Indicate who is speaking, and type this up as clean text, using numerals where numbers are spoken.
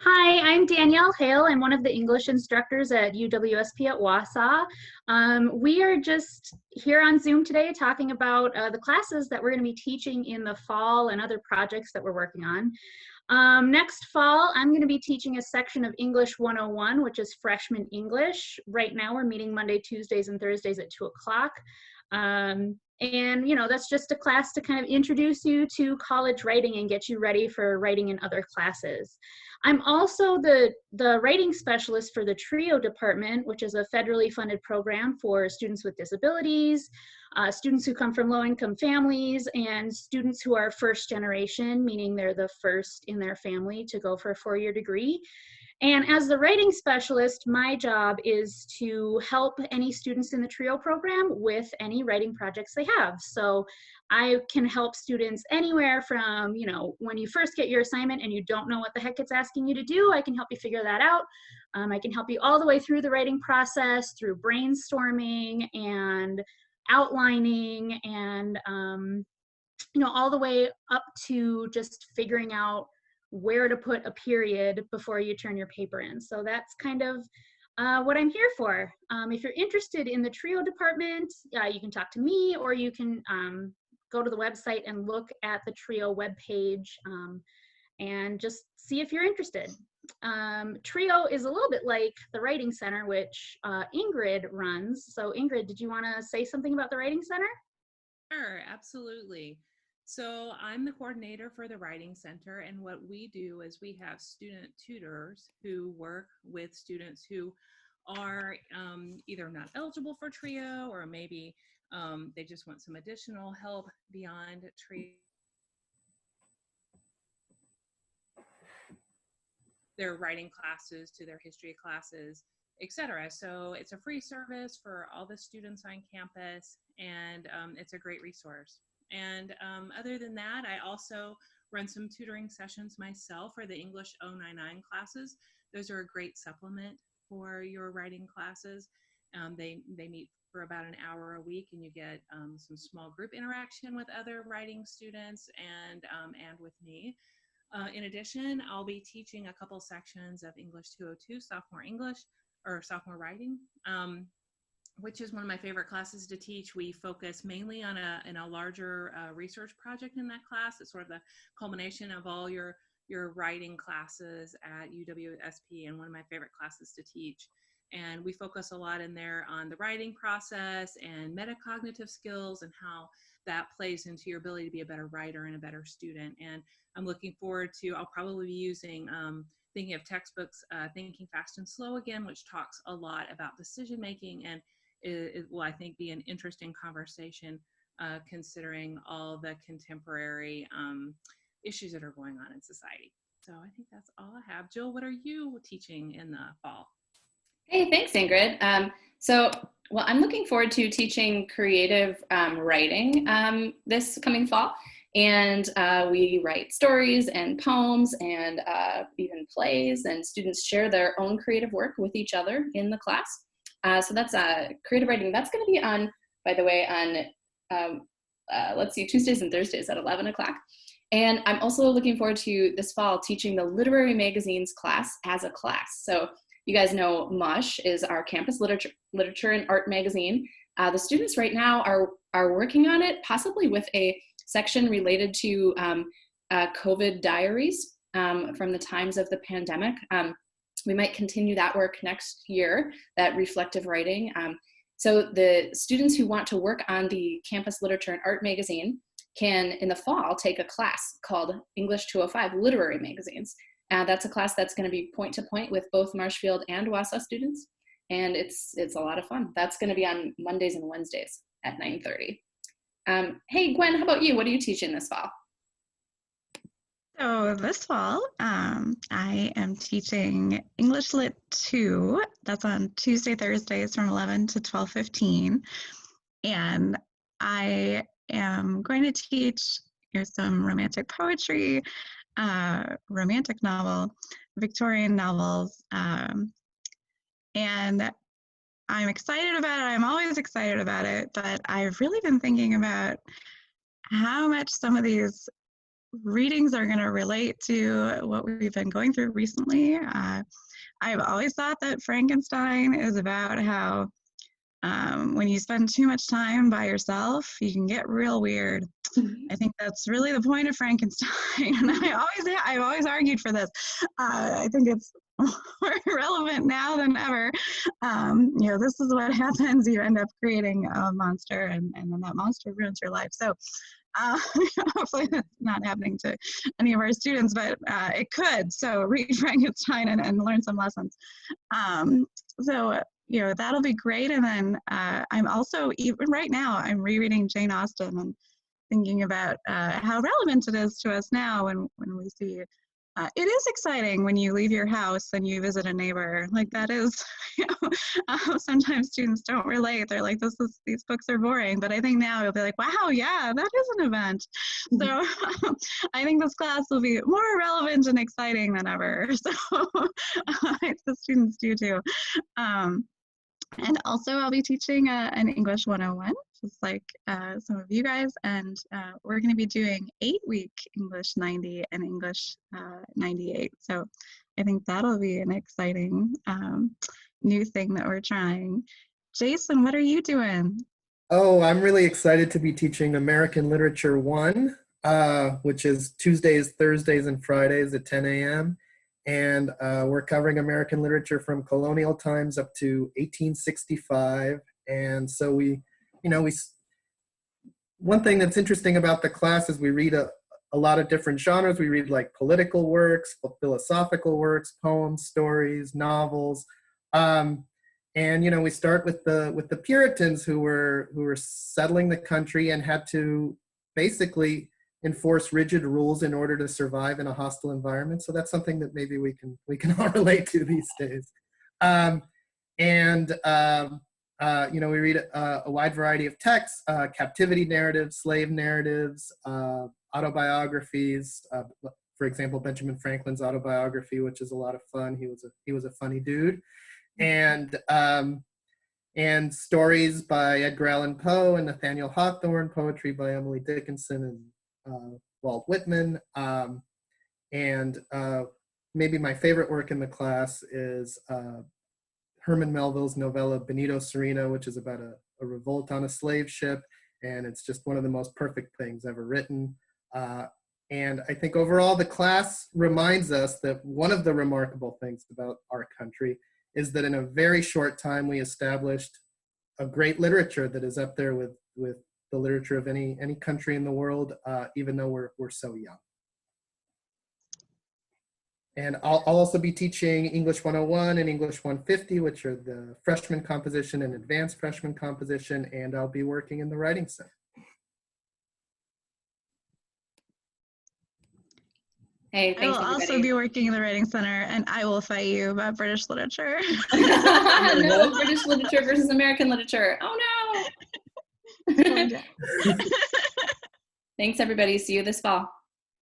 Speaker 1: Hi, I'm Danielle Hale. I'm one of the English instructors at UWSP at Wausau. We are just here on Zoom today talking about the classes that we're going to be teaching in the fall and other projects that we're working on. Next fall, I'm going to be teaching a section of English 101, which is freshman English. Right now, we're meeting Monday, Tuesdays, and Thursdays at 2 o'clock. And that's just a class to kind of introduce you to college writing and get you ready for writing in other classes. I'm also the writing specialist for the TRIO department, which is a federally funded program for students with disabilities, students who come from low-income families, and students who are first generation, meaning they're the first in their family to go for a four-year degree. And as the writing specialist, my job is to help any students in the TRIO program with any writing projects they have. So I can help students anywhere from, when you first get your assignment and you don't know what the heck it's asking you to do, I can help you figure that out. I can help you all the way through the writing process, through brainstorming and outlining and, all the way up to just figuring out where to put a period before you turn your paper in. So that's kind of what I'm here for. If you're interested in the TRIO department, you can talk to me, or you can go to the website and look at the TRIO webpage and just see if you're interested. TRIO is a little bit like the Writing Center, which Ingrid runs. So Ingrid, did you want to say something about the Writing Center?
Speaker 2: Sure, absolutely. So I'm the coordinator for the Writing Center, and what we do is we have student tutors who work with students who are either not eligible for TRIO, or maybe they just want some additional help beyond TRIO. Their writing classes, to their history classes, etc. So it's a free service for all the students on campus, and it's a great resource. And other than that, I also run some tutoring sessions myself for the English 099 classes. Those are a great supplement for your writing classes. They meet for about an hour a week, and you get some small group interaction with other writing students and with me. In addition, I'll be teaching a couple sections of English 202, sophomore English, or sophomore writing, which is one of my favorite classes to teach. We focus mainly on a larger research project in that class. It's sort of the culmination of all your writing classes at UWSP, and one of my favorite classes to teach. And we focus a lot in there on the writing process and metacognitive skills and how that plays into your ability to be a better writer and a better student. And I'm looking forward to, I'll probably be using, thinking of textbooks, Thinking Fast and Slow again, which talks a lot about decision making, and it will, I think, be an interesting conversation considering all the contemporary issues that are going on in society. So I think that's all I have. Jill, what are you teaching in the fall?
Speaker 3: Hey, thanks, Ingrid. Well, I'm looking forward to teaching creative writing this coming fall. And we write stories and poems and even plays, and students share their own creative work with each other in the class. So that's creative writing. That's going to be on, by the way, on, let's see, Tuesdays and Thursdays at 11 o'clock. And I'm also looking forward to this fall teaching the literary magazines class as a class. So you guys know MUSH is our campus literature and art magazine. The students right now are working on it, possibly with a section related to COVID diaries from the times of the pandemic. We might continue that work next year, that reflective writing. So the students who want to work on the campus literature and art magazine can, in the fall, take a class called English 205 Literary Magazines. That's a class that's going to be point-to-point with both Marshfield and Wausau students, and it's a lot of fun. That's going to be on Mondays and Wednesdays at 9:30. Hey, Gwen, how about you? What are you teaching this fall?
Speaker 4: So this fall, I am teaching English Lit 2. That's on Tuesday, Thursdays from 11 to 12:15. And I am going to teach, here's some romantic poetry, romantic novel, Victorian novels. And I'm excited about it. I'm always excited about it, but I've really been thinking about how much some of these readings are going to relate to what we've been going through recently. I've always thought that Frankenstein is about how when you spend too much time by yourself, you can get real weird. I think that's really the point of Frankenstein, and I've always argued for this. I think it's more relevant now than ever. This is what happens. You end up creating a monster, and then that monster ruins your life. So hopefully that's not happening to any of our students, but it could. So read Frankenstein and learn some lessons. That'll be great. And then I'm also, even right now, I'm rereading Jane Austen and thinking about how relevant it is to us now when we see it is exciting when you leave your house and you visit a neighbor. Like that is, sometimes students don't relate. They're like, these books are boring. But I think now you'll be like, wow, yeah, that is an event. So I think this class will be more relevant and exciting than ever. So the students do too. And also I'll be teaching an English 101, just like some of you guys, and we're going to be doing 8-week English 90 and English 98. So I think that'll be an exciting new thing that we're trying. Jason, what are you doing?
Speaker 5: Oh, I'm really excited to be teaching American Literature 1, which is Tuesdays, Thursdays, and Fridays at 10 a.m. And we're covering American literature from colonial times up to 1865. And so one thing that's interesting about the class is we read a lot of different genres. We read like political works, philosophical works, poems, stories, novels. And we start with the Puritans who were settling the country and had to basically enforce rigid rules in order to survive in a hostile environment. So that's something that maybe we can all relate to these days. We read a wide variety of texts, captivity narratives, slave narratives, autobiographies. For example, Benjamin Franklin's autobiography, which is a lot of fun. He was a funny dude. And stories by Edgar Allan Poe and Nathaniel Hawthorne, poetry by Emily Dickinson and Walt Whitman, and maybe my favorite work in the class is Herman Melville's novella Benito Sereno, which is about a revolt on a slave ship, and it's just one of the most perfect things ever written. And I think overall the class reminds us that one of the remarkable things about our country is that in a very short time we established a great literature that is up there with the literature of any country in the world, even though we're so young. And I'll also be teaching English 101 and English 150, which are the freshman composition and advanced freshman composition, and I'll be working in the Writing Center.
Speaker 3: Hey, thanks,
Speaker 4: I will also be working in the Writing Center, and I will fight you about British literature.
Speaker 3: No, British literature versus American literature. Oh no! Thanks, everybody. See you this fall.